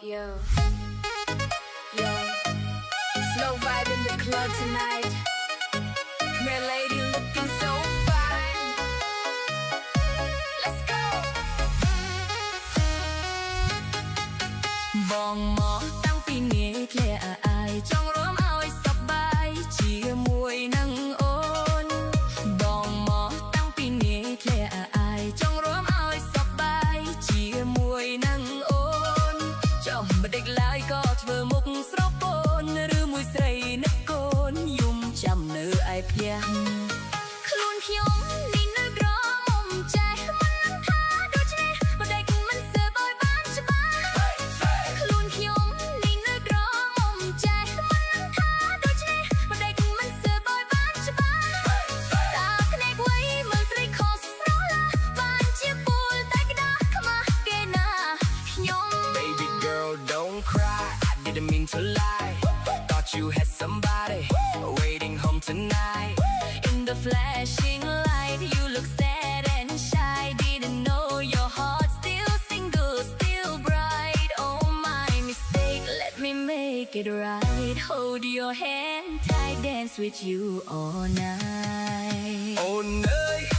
Yo, yo, slow vibe in the club tonight. Come here, lady, looking so fine. Let's go. បងមកតាំងពីនាយធ្លាអាយចង់រួមឲ្យសប្បាយជាមួយនឹងអូនបងមកតាំងពីនាយធ្លាអាយចង់រួមឲ្យសប្បាយជាមួយនឹងអូនចង់មិនដេកឡើយក៏ធ្វើមុខស្រពូនឬមួយស្រីនឹកកូនយំចាំនៅឯផ្ទះខ្លួនខ្ញុំនេះនៅក្រមុំចេះមិននឹងថាដូច្នេះមិនដេកមិនសើបឲ្យបានច្បាស់ខ្លួនខ្ញុំនេះនៅក្រមុំចេះមិននឹងថាដូច្នេះមិនដេកមិនសើបឲ្យបានច្បាស់តើភ្នែកវៃមើលស្រីខុសស្រឡាបានជាពូលតែក្តាស់ខ្មាស់គេណាខ្ញុំ Baby girl don't cry I didn't mean to lie Thought you had somebody waiting home tonight In the flashing light, you look sad and shy. Didn't know your heart still single, still bright. Oh, my mistake, let me make it right. Hold your hand tight, dance with you all night. Oh no